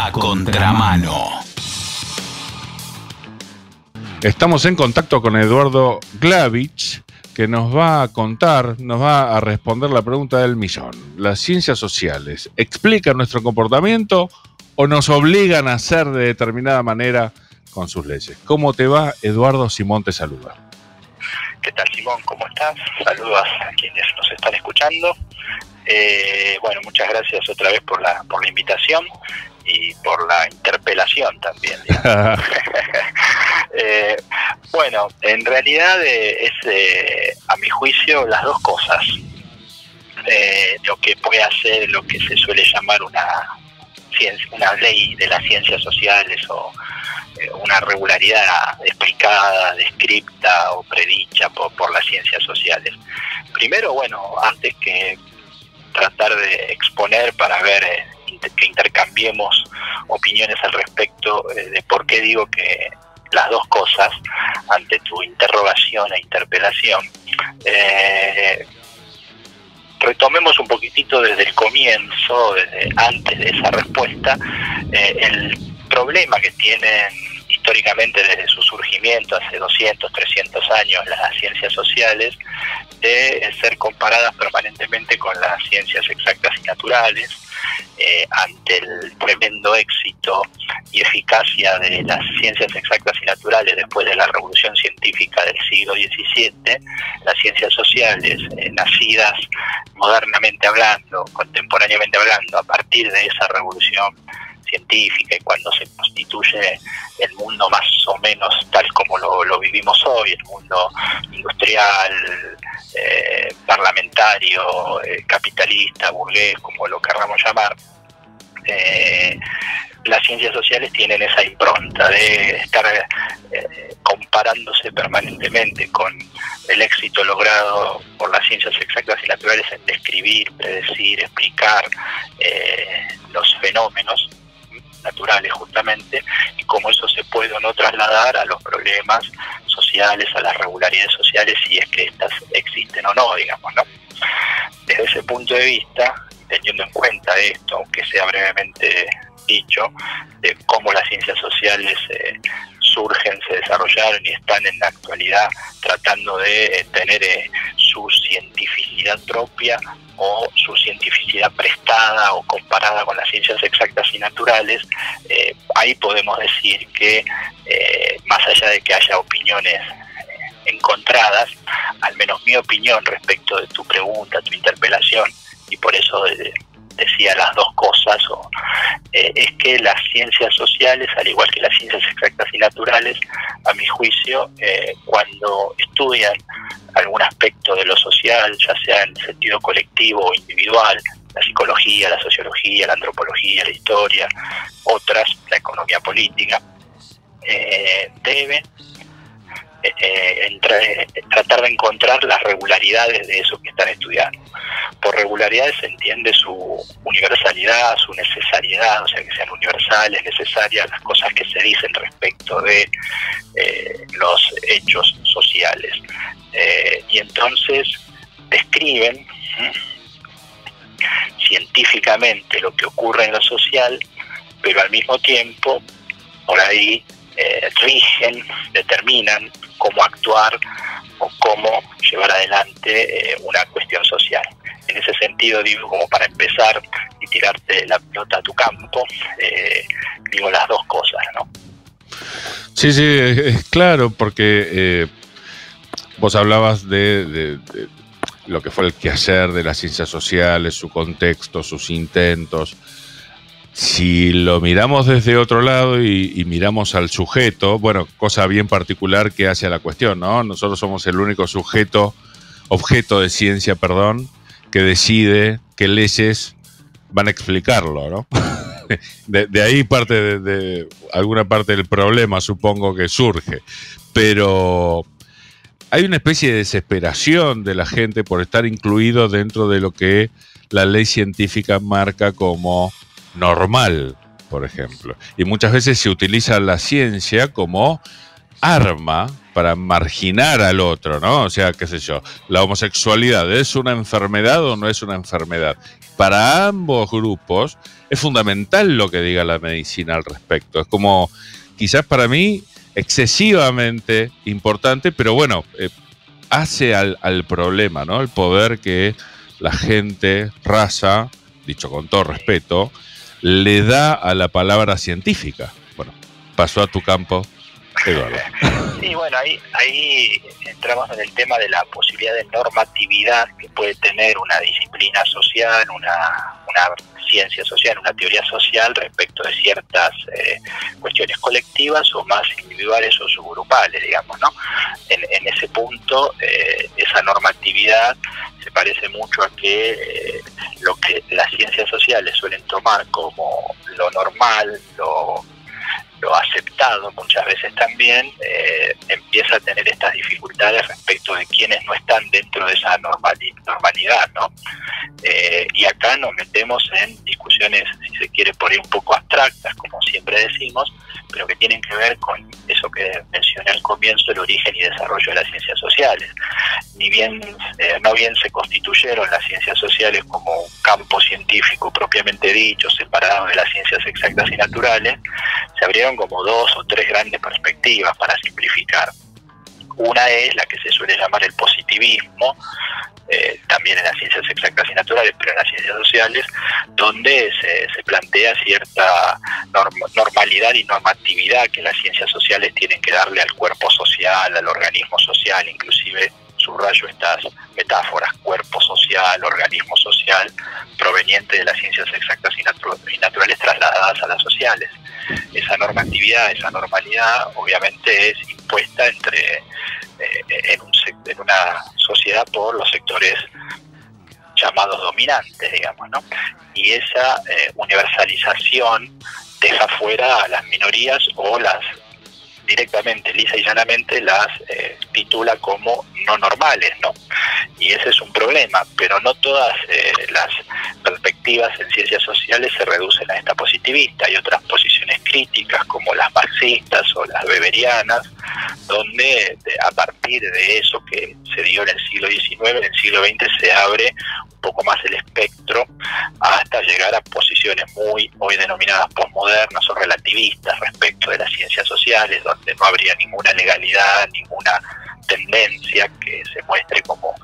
A Contramano. Estamos en contacto con Eduardo Glavich, que nos va a contar, nos va a responder la pregunta del millón. ¿Las ciencias sociales explican nuestro comportamiento o nos obligan a hacer de determinada manera con sus leyes? ¿Cómo te va, Eduardo? Simón te saluda. ¿Qué tal, Simón? ¿Cómo estás? Saludos a quienes nos están escuchando. Bueno, muchas gracias otra vez por la invitación y por la interpelación también. Bueno, en realidad es, a mi juicio, las dos cosas. Lo que puede hacer lo que se suele llamar una ley de las ciencias sociales o una regularidad explicada, descripta o predicha por las ciencias sociales. Primero, bueno, antes que tratar de exponer para ver que intercambiemos opiniones al respecto de por qué digo que las dos cosas, ante tu interrogación e interpelación, retomemos un poquitito desde el comienzo, desde antes de esa respuesta, el problema que tienen históricamente desde su surgimiento hace 200, 300 años las ciencias sociales, de ser comparadas permanentemente con las ciencias exactas y naturales. Ante el tremendo éxito y eficacia de las ciencias exactas y naturales después de la revolución científica del siglo XVII, las ciencias sociales, nacidas modernamente hablando, contemporáneamente hablando, a partir de esa revolución científica y cuando se constituye el mundo más o menos tal como lo vivimos hoy, el mundo industrial, parlamentario, capitalista, burgués, como lo querramos llamar, las ciencias sociales tienen esa impronta de estar comparándose permanentemente con el éxito logrado por las ciencias exactas y naturales en describir, predecir, explicar los fenómenos naturales justamente, y cómo eso se puede o no trasladar a los problemas sociales, a las regularidades sociales, si es que estas existen o no, digamos, ¿no? Desde ese punto de vista, teniendo en cuenta esto, aunque sea brevemente dicho, de cómo las ciencias sociales surgen, se desarrollaron y están en la actualidad tratando de tener su cientificidad propia o su cientificidad prestada o comparada con las ciencias exactas y naturales, ahí podemos decir que más allá de que haya opiniones encontradas, al menos mi opinión respecto de tu pregunta, tu interpelación, y por eso decía las dos cosas, es que las ciencias sociales, al igual que las ciencias exactas y naturales, a mi juicio, cuando estudian algún aspecto de lo social, ya sea en sentido colectivo o individual, la psicología, la sociología, la antropología, la historia, otras, la economía política, deben tratar de encontrar las regularidades de eso que están estudiando. Por regularidades se entiende su universalidad, su necesariedad, o sea, que sean universales, necesarias las cosas que se dicen respecto de los hechos sociales. Y entonces describen científicamente lo que ocurre en lo social, pero al mismo tiempo por ahí rigen, determinan cómo actuar o cómo llevar adelante una cuestión social. En ese sentido, digo, como para empezar y tirarte la pelota a tu campo, digo las dos cosas, ¿no? Sí, es claro, porque vos hablabas de lo que fue el quehacer de las ciencias sociales, su contexto, sus intentos. Si lo miramos desde otro lado y miramos al sujeto, bueno, cosa bien particular que hace a la cuestión, ¿no? Nosotros somos el único objeto de ciencia, que decide qué leyes van a explicarlo, ¿no? De ahí parte de alguna parte del problema, supongo que surge. Pero hay una especie de desesperación de la gente por estar incluido dentro de lo que la ley científica marca como normal, por ejemplo. Y muchas veces se utiliza la ciencia como arma para marginar al otro, ¿no? O sea, qué sé yo, la homosexualidad, ¿es una enfermedad o no es una enfermedad? para ambos grupos es fundamental lo que diga la medicina al respecto. Es como, quizás para mí, excesivamente importante, pero bueno, hace al problema, ¿no? El poder que la gente, raza, dicho con todo respeto, le da a la palabra científica. Bueno, pasó a tu campo, Eduardo. Sí, bueno, ahí entramos en el tema de la posibilidad de normatividad que puede tener una disciplina social, una ciencia social, una teoría social respecto de ciertas cuestiones colectivas o más individuales o subgrupales, digamos, ¿no? En ese punto, esa normatividad se parece mucho a que lo que las ciencias sociales suelen tomar como lo normal, lo aceptado muchas veces también, empieza a tener estas dificultades respecto de quienes no están dentro de esa normalidad, ¿no? Y acá nos metemos en discusiones, si se quiere, por ahí un poco abstractas, como siempre decimos, pero que tienen que ver con eso que mencioné al comienzo, el origen y desarrollo de las ciencias sociales. No bien se constituyeron las ciencias sociales como un campo científico propiamente dicho, separado de las ciencias exactas y naturales, se abrieron como 2 o 3 grandes perspectivas para simplificar. Una es la que se suele llamar el positivismo, también en las ciencias exactas y naturales, pero en las ciencias sociales, donde se plantea cierta normalidad y normatividad que las ciencias sociales tienen que darle al cuerpo social, al organismo social, inclusive subrayo estas metáforas, cuerpo social, organismo social, proveniente de las ciencias exactas y naturales trasladadas a las sociales. Esa normatividad, esa normalidad, obviamente es impuesta en una sociedad por los sectores llamados dominantes, digamos, ¿no? Y esa universalización deja fuera a las minorías o las directamente, lisa y llanamente, las titula como no normales, ¿no? Y ese es un problema, pero no todas las perspectivas en ciencias sociales se reducen a esta positivista. Hay otras posiciones críticas, como las marxistas o las weberianas, donde a partir de eso que se dio en el siglo XIX, en el siglo XX se abre un poco más el espectro hasta llegar a posiciones muy hoy denominadas posmodernas o relativistas respecto de las ciencias sociales, donde no habría ninguna legalidad, ninguna tendencia que se muestre como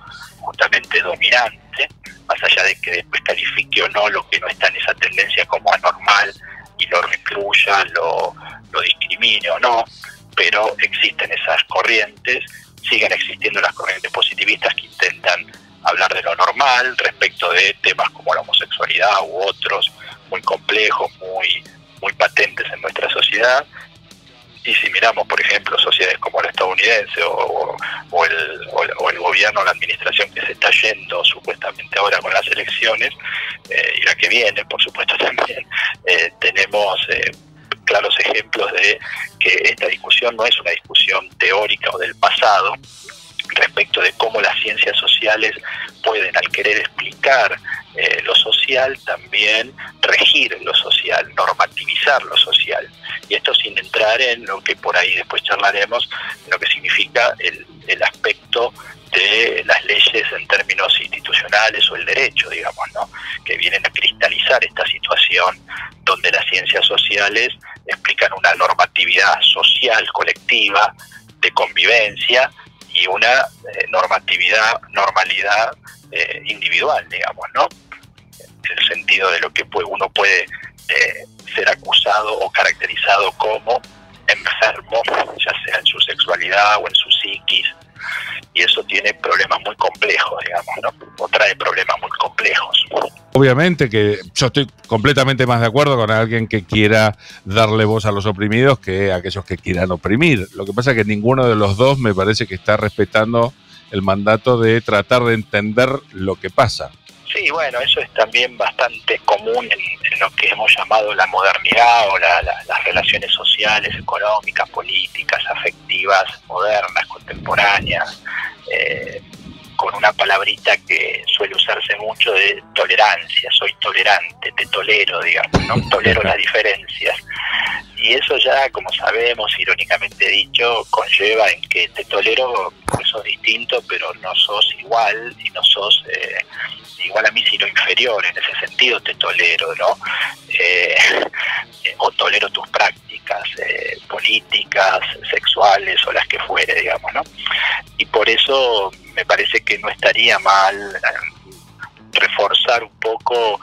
justamente dominante, más allá de que después califique o no lo que no está en esa tendencia como anormal y lo recluya, lo discrimine o no, pero existen esas corrientes, siguen existiendo las corrientes positivistas que intentan hablar de lo normal respecto de temas como la homosexualidad u otros muy complejos, muy patentes en nuestra sociedad. Y si miramos, por ejemplo, sociedades como la estadounidense o el gobierno, la administración que se está yendo supuestamente ahora con las elecciones, y la que viene, por supuesto, también, tenemos claros ejemplos de que esta discusión no es una discusión teórica o del pasado, respecto de cómo las ciencias sociales pueden, al querer explicar lo social, también regir lo social, normativizar lo social. Y esto sin entrar en lo que por ahí después charlaremos, en lo que significa el aspecto de las leyes en términos institucionales o el derecho, digamos, ¿no? Que vienen a cristalizar esta situación donde las ciencias sociales explican una normatividad social colectiva de convivencia y una normalidad individual, individual, ¿no? En el sentido de lo que uno puede ser acusado o caracterizado como enfermo, ya sea en su sexualidad o en su psiquis, y eso tiene problemas muy complejos, digamos, ¿no? O trae problemas muy complejos. Obviamente que yo estoy completamente más de acuerdo con alguien que quiera darle voz a los oprimidos que a aquellos que quieran oprimir. Lo que pasa es que ninguno de los dos me parece que está respetando el mandato de tratar de entender lo que pasa. Sí, bueno, eso es también bastante común en lo que hemos llamado la modernidad o las relaciones sociales, económicas, políticas, afectivas, modernas, contemporáneas, con una palabrita que suele usarse mucho de tolerancia. Soy tolerante, te tolero, digamos, ¿no? Tolero las diferencias. Y eso ya, como sabemos, irónicamente dicho, conlleva en que te tolero porque sos distinto, pero no sos igual y no sos igual a mí, sino inferior. En ese sentido te tolero, ¿no? O tolero tus prácticas políticas, sexuales o las que fuere, digamos, ¿no? Y por eso me parece que no estaría mal reforzar un poco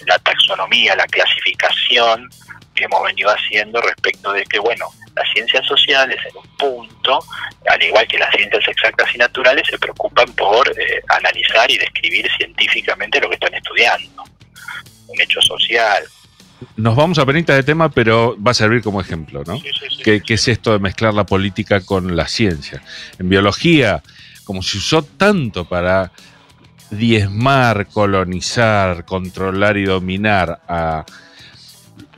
la taxonomía, la clasificación que hemos venido haciendo respecto de que, bueno, las ciencias sociales en un punto, al igual que las ciencias exactas y naturales, se preocupan por analizar y describir científicamente lo que están estudiando, un hecho social. Nos vamos a penita de tema, pero va a servir como ejemplo, ¿no? Sí, sí, sí. ¿Qué es esto de mezclar la política con la ciencia? En biología, como se usó tanto para diezmar, colonizar, controlar y dominar a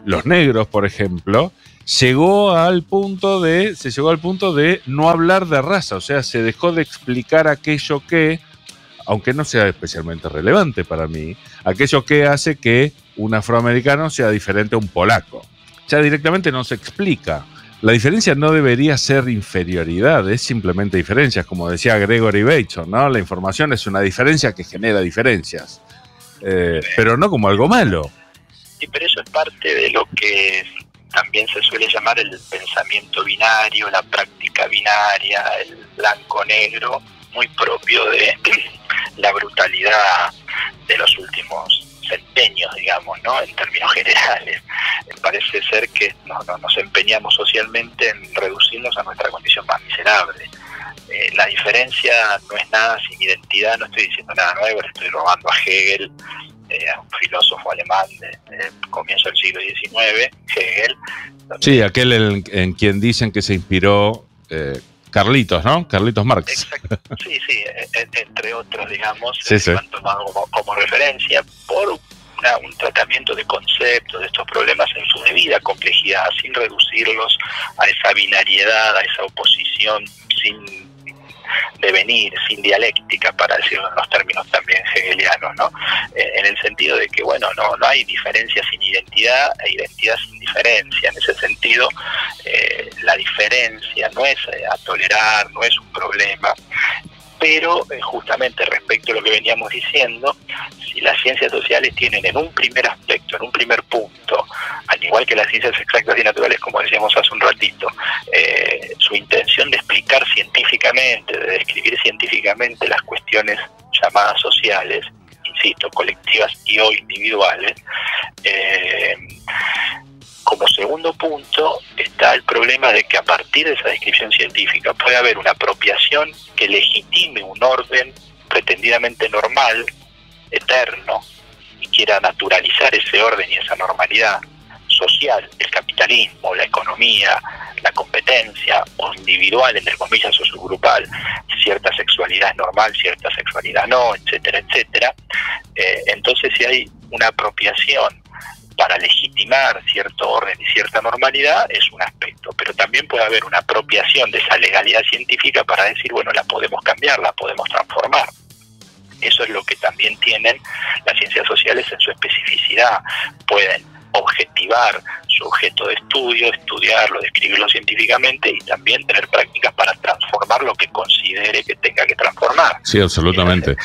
los negros, por ejemplo, se llegó al punto de no hablar de raza, o sea, se dejó de explicar aquello que, aunque no sea especialmente relevante para mí, aquello que hace que un afroamericano sea diferente a un polaco. Ya directamente no se explica. La diferencia no debería ser inferioridad, es simplemente diferencias, como decía Gregory Bateson, ¿no? La información es una diferencia que genera diferencias, pero no como algo malo. Sí, pero eso es parte de lo que también se suele llamar el pensamiento binario, la práctica binaria, el blanco-negro, muy propio de la brutalidad de los últimos centenios, digamos, ¿no? En términos generales. Parece ser que nos empeñamos socialmente en reducirnos a nuestra condición más miserable. La diferencia no es nada sin identidad, no estoy diciendo nada nuevo, le estoy robando a Hegel, a un filósofo alemán del comienzo del siglo XIX, Hegel. Sí, aquel en quien dicen que se inspiró Carlitos, ¿no? Carlitos Marx. Exacto. Sí, entre otros, digamos, sí. Han tomado como referencia por un tratamiento de conceptos, de estos problemas en su debida complejidad, sin reducirlos a esa binariedad, a esa oposición sin devenir, sin dialéctica, para decirlo en los términos también hegelianos, ¿no? En el sentido de que, bueno, no hay diferencia sin identidad e identidad sin diferencia. En ese sentido, la diferencia no es a tolerar, no es un problema, pero justamente respecto a lo que veníamos diciendo, si las ciencias sociales tienen en un primer aspecto, en un primer punto, al igual que las ciencias exactas y naturales, como decíamos hace un ratito, su intención de explicar científicamente, de describir científicamente las cuestiones llamadas sociales, insisto, colectivas y o individuales, como segundo punto está el problema de que a partir de esa descripción científica puede haber una apropiación que legitime un orden pretendidamente normal, eterno, y quiera naturalizar ese orden y esa normalidad social, el capitalismo, la economía, la competencia, o individual, entre comillas, o subgrupal, cierta sexualidad es normal, cierta sexualidad no, etcétera, etcétera. Entonces, si hay una apropiación para legitimar cierto orden y cierta normalidad, es un aspecto, pero también puede haber una apropiación de esa legalidad científica para decir, bueno, la podemos cambiar, la podemos transformar. Eso es lo que también tienen las ciencias sociales en su especificidad. Pueden objetivar su objeto de estudio, estudiarlo, describirlo científicamente y también tener prácticas para transformar lo que considere que tenga que transformar. Sí, absolutamente.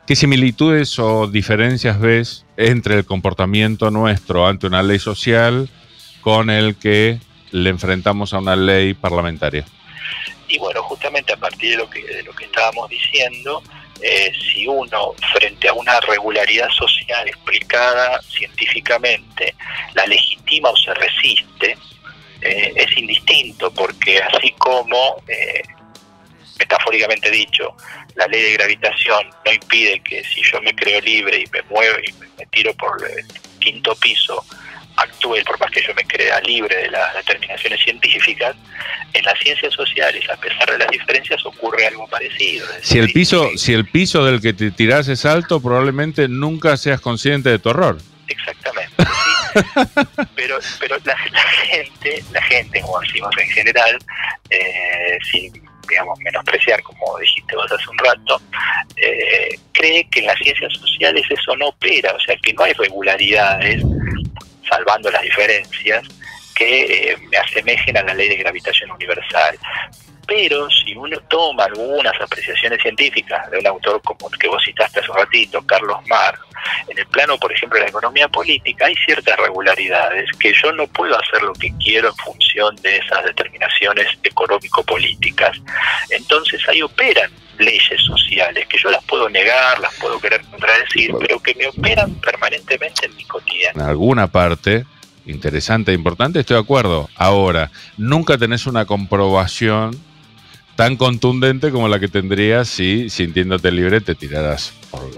¿Qué similitudes o diferencias ves entre el comportamiento nuestro ante una ley social con el que le enfrentamos a una ley parlamentaria? Y bueno, justamente a partir de lo que estábamos diciendo, si uno, frente a una regularidad social explicada científicamente, la legitima o se resiste, es indistinto, porque así como, metafóricamente dicho, la ley de gravitación no impide que si yo me creo libre y me muevo y me tiro por el quinto piso, actúe por más que yo me crea libre de las determinaciones científicas, en las ciencias sociales, a pesar de las diferencias, ocurre algo parecido. Si el piso del que te tirás es alto, probablemente nunca seas consciente de tu error. Exactamente, sí. pero la gente, como decimos en general, sin, digamos, menospreciar, como dijiste vos hace un rato, cree que en las ciencias sociales eso no opera, o sea, que no hay regularidades, salvando las diferencias, que me asemejen a la ley de gravitación universal. Pero si uno toma algunas apreciaciones científicas de un autor como el que vos citaste hace un ratito, Carlos Marx, en el plano, por ejemplo, de la economía política, hay ciertas regularidades que yo no puedo hacer lo que quiero en función de esas determinaciones económico-políticas. Entonces ahí operan leyes sociales, que yo las puedo negar, las puedo querer contradecir, pero que me operan permanentemente en mi cotidiano. En alguna parte interesante e importante estoy de acuerdo. Ahora, nunca tenés una comprobación tan contundente como la que tendrías si, sintiéndote libre, te tiraras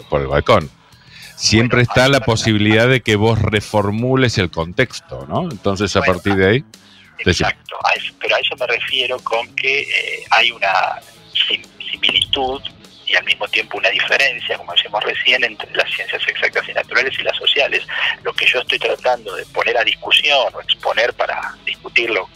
por el balcón. Siempre está la posibilidad de que vos reformules el contexto, ¿no? Entonces, a partir de ahí... Exacto, pero a eso me refiero con que hay una similitud y al mismo tiempo una diferencia, como decíamos recién, entre las ciencias exactas y naturales y las sociales. Lo que yo estoy tratando de poner a discusión o exponer para discutirlo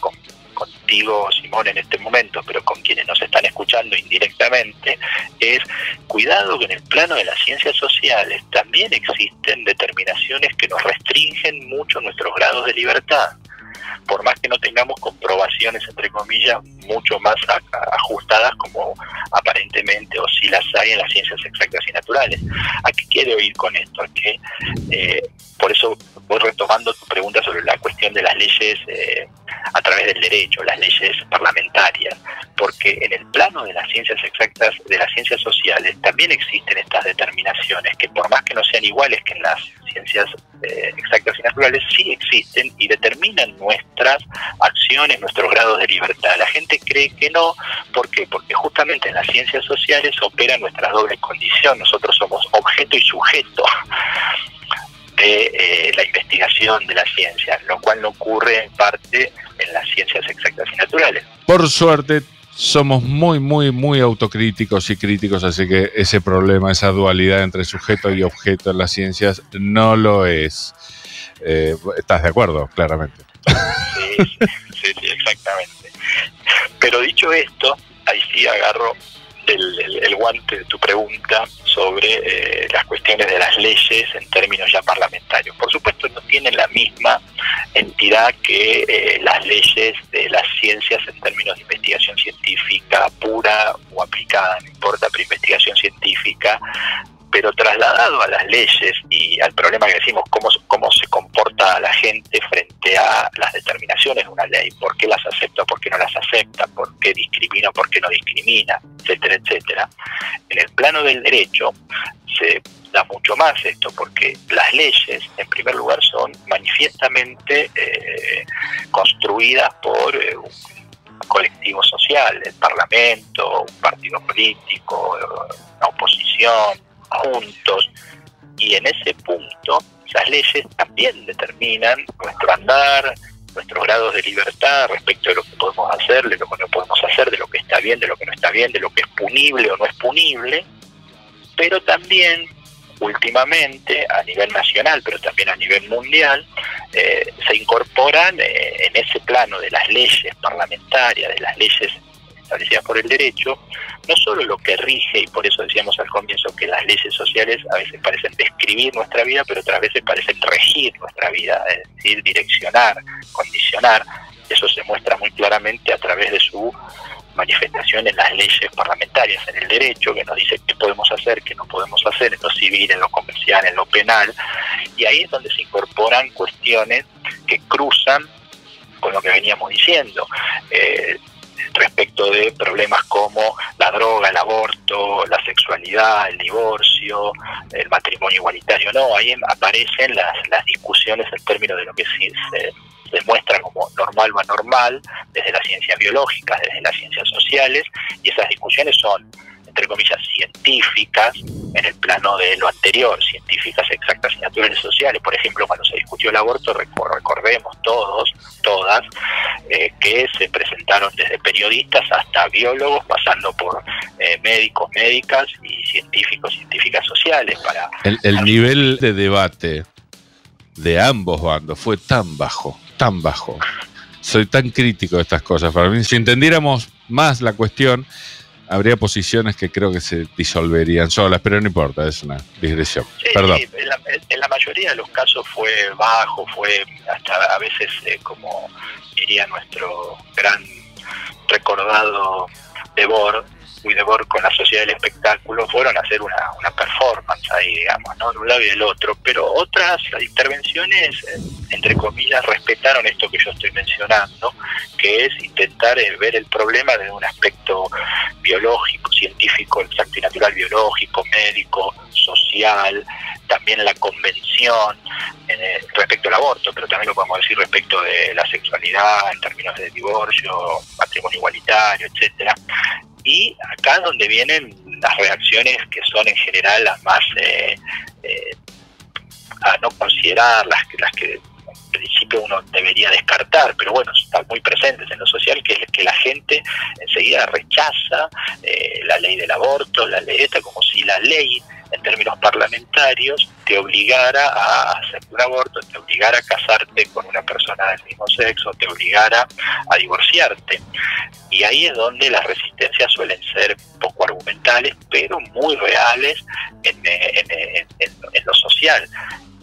contigo, Simón, en este momento, pero con quienes nos están escuchando indirectamente, es cuidado que en el plano de las ciencias sociales también existen determinaciones que nos restringen mucho nuestros grados de libertad, por más que no tengamos comprobaciones, entre comillas, mucho más ajustadas como aparentemente o si las hay en las ciencias exactas y naturales. ¿A qué quiero ir con esto? A que, por eso voy retomando tu pregunta sobre la cuestión de las leyes a través del derecho, las leyes parlamentarias, porque en el plano de las ciencias exactas, de las ciencias sociales, también existen estas determinaciones que por más que no sean iguales que en las ciencias exactas y naturales, sí existen y determinan nuestras acciones, nuestros grados de libertad. La gente cree que no. ¿Por qué? Porque justamente en las ciencias sociales opera nuestra doble condición. Nosotros somos objeto y sujeto de la investigación de la ciencia, lo cual no ocurre en parte en las ciencias exactas y naturales. Por suerte, somos muy autocríticos y críticos, así que ese problema, esa dualidad entre sujeto y objeto en las ciencias no lo es. ¿Estás de acuerdo? Claramente. Sí, exactamente. Pero dicho esto, ahí sí agarro el guante de tu pregunta sobre las cuestiones de las leyes en términos ya parlamentarios. Por supuesto no tienen la misma entidad que las leyes de las ciencias en términos de investigación científica pura o aplicada, no importa, pero investigación científica, pero trasladado a las leyes y al problema que decimos, cómo se comporta la gente frente a las determinaciones de una ley, por qué las acepta, por qué no las acepta, por qué discrimina, por qué no discrimina, etcétera, etcétera. En el plano del derecho se da mucho más esto, porque las leyes, en primer lugar, son manifiestamente construidas por un colectivo social, el Parlamento, un partido político, una oposición, juntos, y en ese punto esas leyes también determinan nuestro andar, nuestros grados de libertad respecto de lo que podemos hacer, de lo que no podemos hacer, de lo que está bien, de lo que no está bien, de lo que es punible o no es punible, pero también últimamente a nivel nacional, pero también a nivel mundial, se incorporan en ese plano de las leyes parlamentarias, de las leyes establecidas por el derecho, no solo lo que rige, y por eso decíamos al comienzo que las leyes sociales a veces parecen describir nuestra vida, pero otras veces parecen regir nuestra vida, es decir, direccionar, condicionar. Eso se muestra muy claramente a través de su manifestación en las leyes parlamentarias, en el derecho, que nos dice qué podemos hacer, qué no podemos hacer, en lo civil, en lo comercial, en lo penal, y ahí es donde se incorporan cuestiones que cruzan con lo que veníamos diciendo, respecto de problemas como la droga, el aborto, la sexualidad, el divorcio, el matrimonio igualitario. No, ahí aparecen las discusiones en términos de lo que se muestra como normal o anormal, desde las ciencias biológicas, desde las ciencias sociales, y esas discusiones son, entre comillas, científicas, en el plano de lo anterior, científicas exactas y naturales sociales. Por ejemplo, cuando se discutió el aborto, recordemos todas, que se presentaron desde periodistas hasta biólogos, pasando por médicos, médicas y científicos, científicas sociales. El nivel de debate de ambos bandos fue tan bajo. Soy tan crítico de estas cosas. Para mí, si entendiéramos más la cuestión, habría posiciones que creo que se disolverían solas, pero no importa, es una digresión. Sí, perdón. Sí, en la mayoría de los casos fue bajo, fue hasta a veces, como diría nuestro gran recordado Debord con la Sociedad del Espectáculo fueron a hacer una performance ahí, digamos, ¿no? De un lado y del otro, pero otras intervenciones, entre comillas, respetaron esto que yo estoy mencionando, que es intentar ver el problema desde un aspecto biológico, científico, exacto y natural, biológico, médico, social, también la convención respecto al aborto, pero también lo podemos decir respecto de la sexualidad en términos de divorcio, matrimonio igualitario, etcétera. Y acá es donde vienen las reacciones que son en general las más a no considerar, las que en principio uno debería descartar, pero bueno, están muy presentes en lo social, que es que la gente enseguida rechaza la ley del aborto, la ley esta, como si la ley en términos parlamentarios te obligara a hacer un aborto, te obligara a casarte con una persona del mismo sexo, te obligara a divorciarte. Y ahí es donde las resistencias suelen ser poco argumentales, pero muy reales en lo social.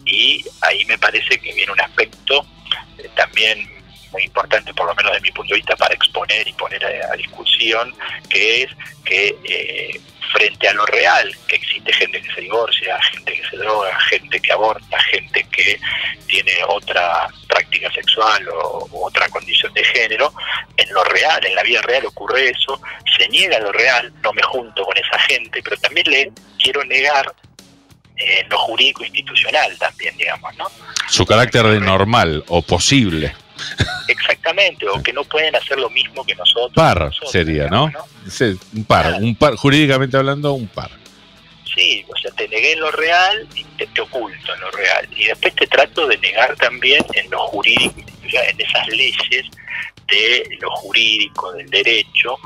Y ahí me parece que viene un aspecto también muy importante, por lo menos de mi punto de vista, para exponer y poner a discusión, que es que frente a lo real, que existe gente que se divorcia, gente que se droga, gente que aborta, gente que tiene otra práctica sexual o otra condición de género, en lo real, en la vida real ocurre eso, se niega lo real, no me junto con esa gente, pero también le quiero negar lo jurídico institucional también, digamos, ¿no? Su carácter de normal o posible. Exactamente, o que no pueden hacer lo mismo que nosotros. Nosotros, sería, digamos, ¿no? Sí, un par, jurídicamente hablando, un par. Sí, o sea, te negué en lo real y te oculto en lo real. Y después te trato de negar también en lo jurídico, en esas leyes de lo jurídico, del derecho,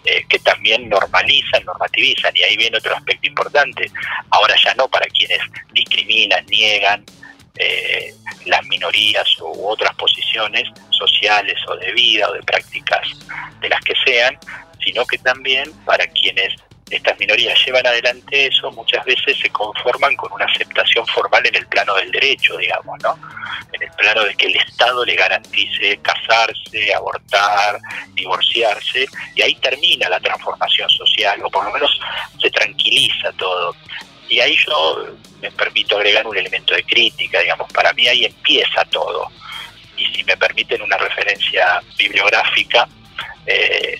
que también normativizan. Y ahí viene otro aspecto importante. Ahora ya no para quienes discriminan, niegan las minorías u otras posiciones sociales o de vida o de prácticas de las que sean, sino que también para quienes estas minorías llevan adelante eso, muchas veces se conforman con una aceptación formal en el plano del derecho, digamos, ¿no? En el plano de que el Estado le garantice casarse, abortar, divorciarse, y ahí termina la transformación social, o por lo menos se tranquiliza todo. Y ahí yo me permito agregar un elemento de crítica, digamos, para mí ahí empieza todo. Y si me permiten una referencia bibliográfica,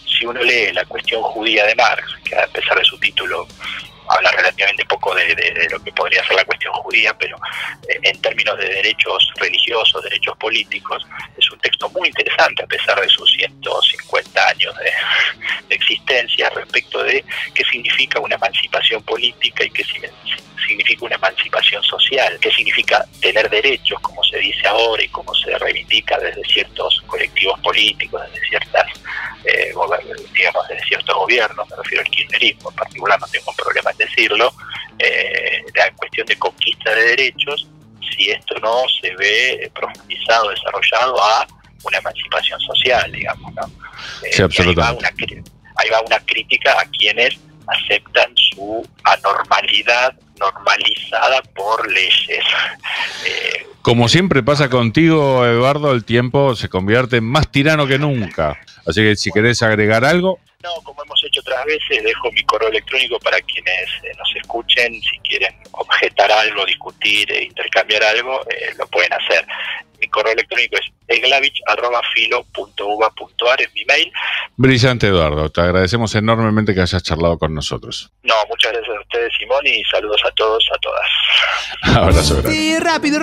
si uno lee La cuestión judía de Marx, que a pesar de su título habla relativamente poco de lo que podría ser la cuestión judía, pero en términos de derechos religiosos, derechos políticos, es un texto muy interesante a pesar de sus 150 años de existencia respecto de qué significa una emancipación política y qué significa una emancipación social, qué significa tener derechos, como se dice ahora y como se reivindica desde ciertos colectivos políticos, desde ciertas digamos, desde ciertos gobiernos, me refiero al kirchnerismo en particular, no tengo un problema en decirlo, la cuestión de conquista de derechos, si esto no se ve profundizado, desarrollado a una emancipación social, digamos, ¿no? Sí, absolutamente. Ahí va una crítica a quienes aceptan su anormalidad normalizada por leyes. Como siempre pasa contigo, Eduardo, el tiempo se convierte en más tirano que nunca. Así que si querés agregar algo. No, como hemos hecho otras veces, dejo mi correo electrónico para quienes nos escuchen. Si quieren objetar algo, discutir, intercambiar algo, lo pueden hacer. Mi correo electrónico es eglavich@filo.uva.ar, es mi mail. Brillante, Eduardo. Te agradecemos enormemente que hayas charlado con nosotros. No, muchas gracias a ustedes, Simón, y saludos a todos, a todas. Abrazo grande. Sí, rápido.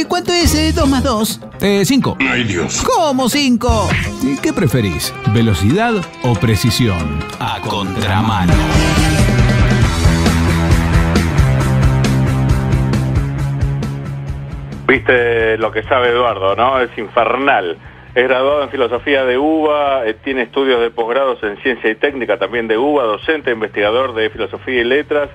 ¿Cuánto es 2 más 2? 5. Ay, Dios. ¿Cómo 5? ¿Qué preferís? ¿Velocidad o precisión? A contramano. Viste lo que sabe Eduardo, ¿no? Es infernal. Es graduado en filosofía de UBA, tiene estudios de posgrados en ciencia y técnica también de UBA, docente, investigador de filosofía y letras,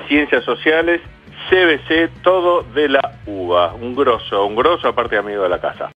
ciencias sociales, CBC, todo de la UBA. Un grosso, aparte amigo de la casa.